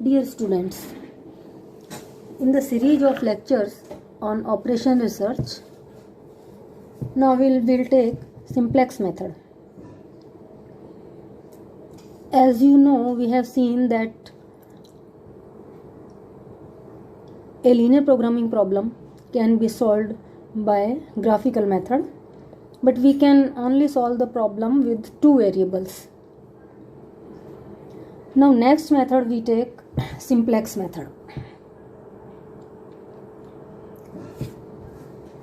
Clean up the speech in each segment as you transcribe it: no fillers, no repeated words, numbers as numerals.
Dear students, in the series of lectures on operation research, now we'll take simplex method. As you know, we have seen that a linear programming problem can be solved by graphical method, but we can only solve the problem with two variables. Now next method we take simplex method.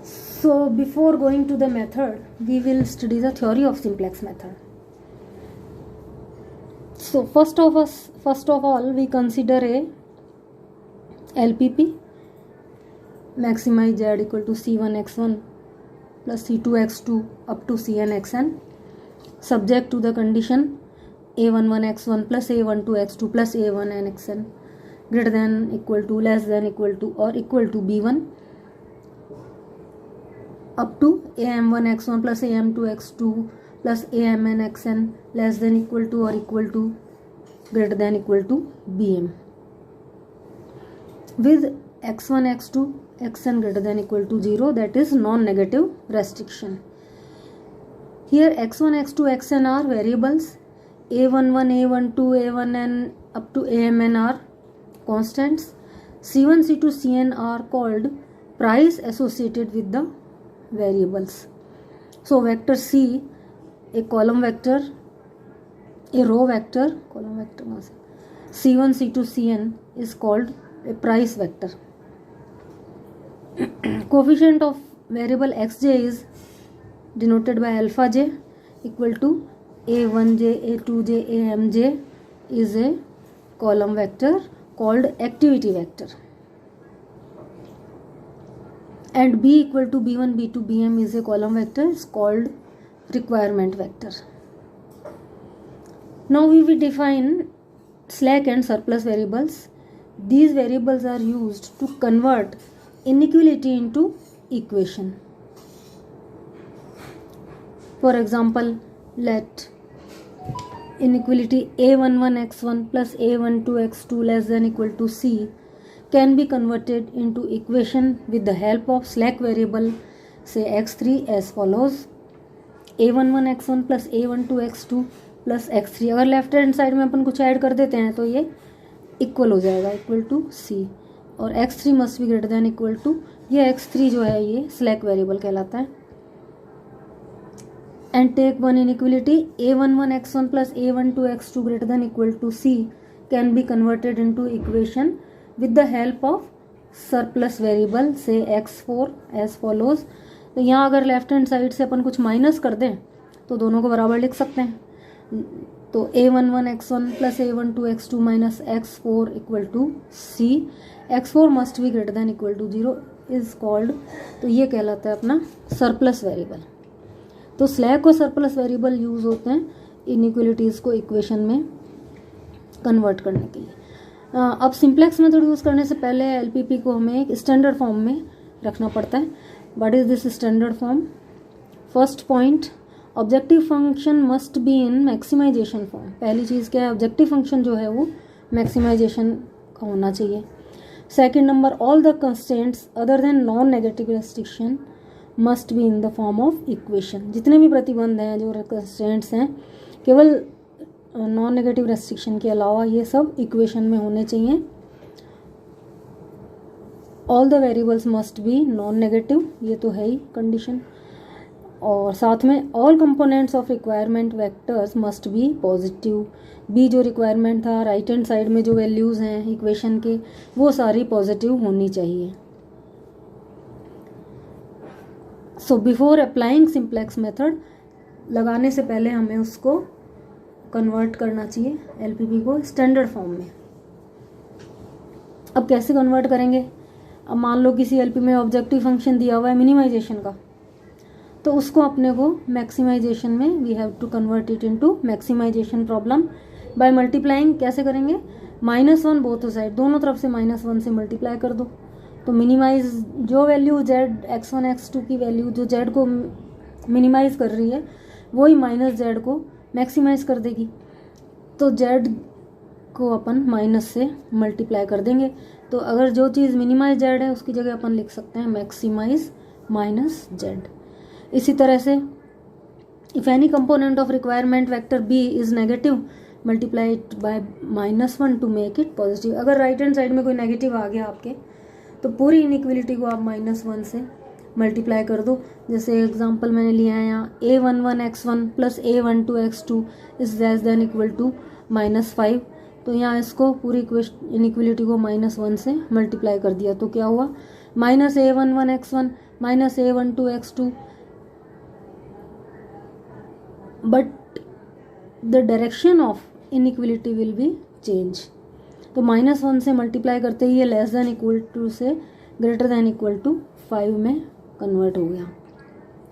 So before going to the method, we will study the theory of simplex method. So first of all we consider a LPP, maximize z equal to c1x1 plus c2x2 up to cn(xn), subject to the condition a11x1 plus a12x2 plus a1n(xn) greater than equal to, less than equal to, or equal to b1 up to am1x1 plus am2x2 plus amn(xn) less than equal to or equal to, greater than equal to bm, with x1 x2 xn greater than equal to 0, that is non-negative restriction. Here x1 x2 xn are variables, a11 a12 a1n up to amn are constants, c1 c2 cn are called price associated with the variables. So vector c, a column vector, a row vector, column vector c1 c2 cn is called a price vector. Coefficient of variable xj is denoted by alpha j equal to a1j a2j amj is a column vector called activity vector, and b equal to b1 b2 bm is a column vector is called requirement vector. Now we will define slack and surplus variables. These variables are used to convert inequality into equation. For example, let inequality a11x1 plus a12x2 less than equal to c can be converted into equation with the help of slack variable, say x3, as follows: a11x1 plus a12x2 plus x3. अगर left hand side में अपन कुछ add कर देते हैं तो ये equal हो जाएगा, इक्वल टू c, और x3 must be greater than equal to, ये x3 जो है ये स्लैक वेरिएबल कहलाता है. And take one inequality a11x1 plus a12x2 greater than equal to c can be converted into equation with the help of surplus variable, say x4 as follows. तो यहाँ अगर left hand side से अपन कुछ minus कर दें तो दोनों को बराबर लिख सकते हैं. तो a11x1 plus a12x2 minus x4 equal to c, x4 must be greater than equal to 0 is called, तो ये कहलाता है अपना सरप्लस वेरिएबल. तो स्लैक और सरप्लस वेरिएबल यूज होते हैं इनइक्वलिटीज़ को इक्वेशन में कन्वर्ट करने के लिए. अब सिंप्लेक्स मेथड यूज़ करने से पहले एलपीपी को हमें एक स्टैंडर्ड फॉर्म में रखना पड़ता है. What is this standard form? First point, objective function must be in maximization form. पहली चीज़ क्या है? ऑब्जेक्टिव फंक्शन जो है वो मैक्सिमाइजेशन का होना चाहिए. Second number, all the constants other than non negative restriction must be in the form of equation. जितने भी प्रतिबंध हैं, जो कंस्टेंट्स हैं, केवल नॉन नेगेटिव रेस्ट्रिक्शन के अलावा ये सब इक्वेशन में होने चाहिए. All the variables must be non negative, ये तो है ही कंडीशन. और साथ में all components of requirement vectors must be positive. B जो रिक्वायरमेंट था, राइट हैंड साइड में जो वैल्यूज़ हैं इक्वेशन के, वो सारी पॉजिटिव होनी चाहिए. So before applying simplex method, लगाने से पहले हमें उसको कन्वर्ट करना चाहिए एलपीपी को स्टैंडर्ड फॉर्म में. अब कैसे कन्वर्ट करेंगे? अब मान लो किसी एलपी में ऑब्जेक्टिव फंक्शन दिया हुआ है मिनिमाइजेशन का, तो उसको अपने को मैक्सिमाइजेशन में we have to convert it into maximization problem by multiplying. कैसे करेंगे? -1 बोथ साइड, दोनों तरफ से -1 से मल्टीप्लाई कर दो. तो मिनिमाइज जो वैल्यू z x1 x2 की वैल्यू जो z को मिनिमाइज कर रही है, वही -z को मैक्सिमाइज कर देगी. तो z को अपन माइनस से मल्टीप्लाई कर देंगे। तो अगर जो चीज़ मिनिमाइज जेड है उसकी जगह अपन लिख सकते हैं मैक्सिमाइज माइनस जेड। इसी तरह से if any component of requirement vector B is negative multiply it by -1 to make it positive. अगर राइट हैंड साइड में कोई नेगेटिव आ गया आपके तो पूरी इनइक्वलिटी को आप -1 से मल्टीप्लाई कर दो। जैसे एग्जांपल मैंने लिया है यहाँ a11x1 plus a12x2 is less than equal to -5। तो यहाँ इसको पूरी इनइक्वलिटी को -1 से मल्टीप्लाई कर दिया तो क्या हुआ -a11x1 minus a12x2 but the direction of inequality will be change. तो -1 से मल्टीप्लाई करते ही ये लेस देन इक्वल टू से ग्रेटर देन इक्वल टू 5 में कन्वर्ट हो गया।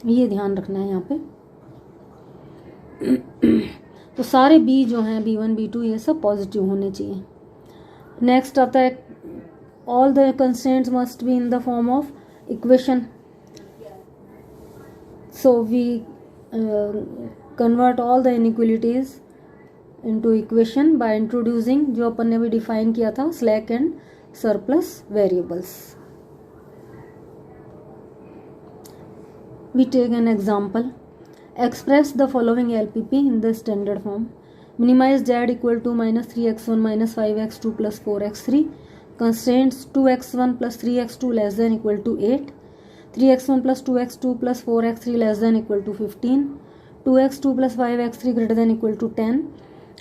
ये ध्यान रखना है यहाँ पे। तो सारे b जो हैं b1 b2 ये सब पॉजिटिव होने चाहिए। नेक्स्ट आता है all the constraints must be in the form of equation. So we convert all the inequalities into equation by introducing जो अपन ने अभी डिफाइन किया था slack and surplus variables. We take an example. Express the following LPP in the standard form. Minimize z equal to -3x1 minus 5x2 plus 4x3. Constraints 2x1 plus 3x2 less than equal to 8. 3x1 plus 2x2 plus 4x3 less than equal to 15. 2x2 plus 5x3 greater than equal to 10.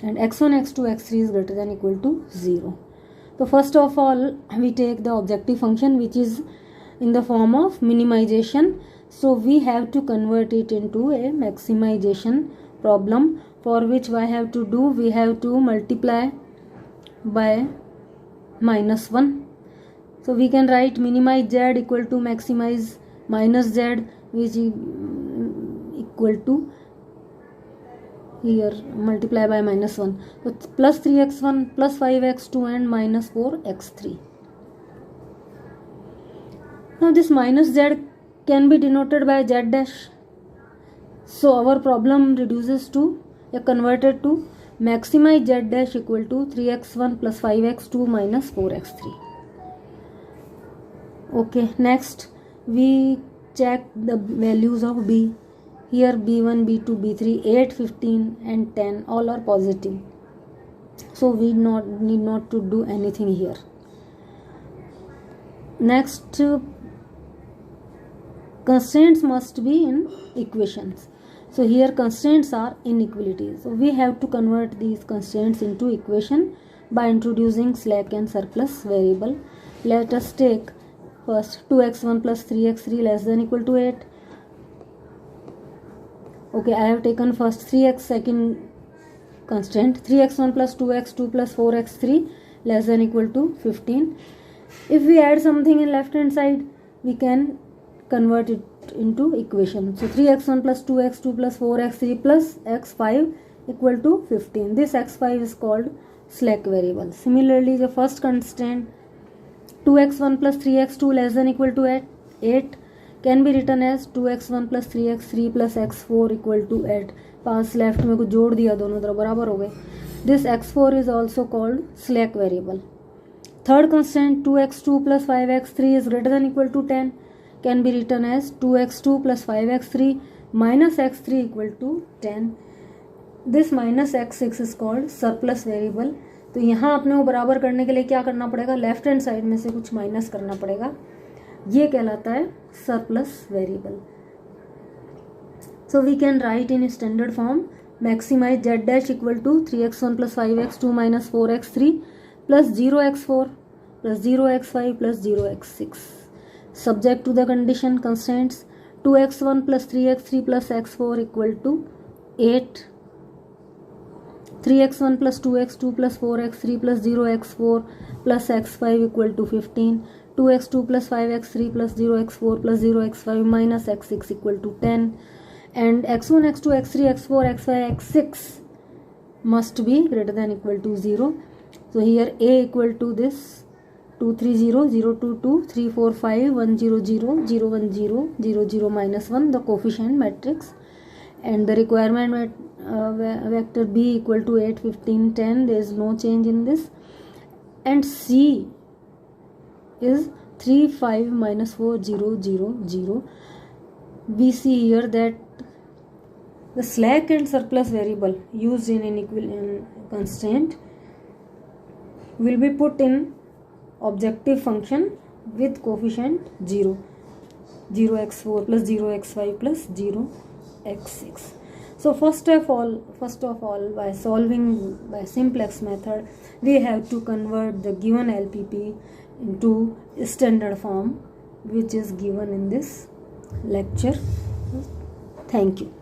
And x1, x2, x3 is greater than equal to 0. So first of all, we take the objective function which is in the form of minimization. So we have to convert it into a maximization problem, for which I have to do, we have to multiply by -1. So we can write minimize z equal to maximize minus z, which is equal to here multiply by -1. So plus 3x1 plus 5x2 and minus 4x3. Now this minus z can be denoted by z dash. So our problem reduces to converted to maximize z dash equal to 3x1 plus 5x2 minus 4x3. Okay, next we check the values of b. Here b1, b2, b3, 8, 15 and 10 all are positive. So we need not to do anything here. Next, constraints must be in equations. So here constraints are inequalities. So we have to convert these constraints into equation by introducing slack and surplus variable. Let us take first 2x1 plus 3x3 less than equal to 8. Okay, I have taken first 3x, second constraint 3x1 plus 2x2 plus 4x3 less than equal to 15. If we add something in left hand side, we can convert it into equation. So 3x1 plus 2x2 plus 4x3 plus x5 equal to 15. This x5 is called slack variable. Similarly, the first constraint 2x1 plus 3x2 less than equal to 8 can be written as 2x1 plus 3x3 plus x4 equal to 8. Pass left में कुछ जोड़ दिया, दोनों तरफ बराबर हो गए. This x4 is also called slack variable. Third constraint 2x2 plus 5x3 is greater than equal to 10 can be written as 2x2 plus 5x3 minus x3 equal to 10. This minus x6 is called surplus variable. तो यहाँ अपने को बराबर करने के लिए क्या करना पड़ेगा, लेफ्ट हैंड साइड में से कुछ माइनस करना पड़ेगा. ये कहलाता है surplus variable. So we can write in standard form maximize z dash equal to 3x1 plus 5x2 minus 4x3 plus 0x4 plus 0x5 plus 0x6. Subject to the condition constraints 2x1 plus 3x3 plus x4 equal to 8, 3x1 plus 2x2 plus 4x3 plus 0x4 plus x5 equal to 15, 2x2 plus 5x3 plus 0x4 plus 0x5 minus x6 equal to 10, and x1, x2, x3, x4, x5, x6 must be greater than equal to 0. So here a equal to this 2 3 0 0 2 2 3 4 5 1 0 0 0 1 0 0 0 minus 1, the coefficient matrix, and the requirement vector B equal to 8, 15, 10. There is no change in this, and C is 3, 5, minus 4, 0, 0, 0. We see here that the slack and surplus variable used in inequality constraint will be put in objective function with coefficient 0, 0x4 plus 0x5 plus 0x6. So first of all, by solving by simplex method, we have to convert the given LPP into standard form, which is given in this lecture. Thank you.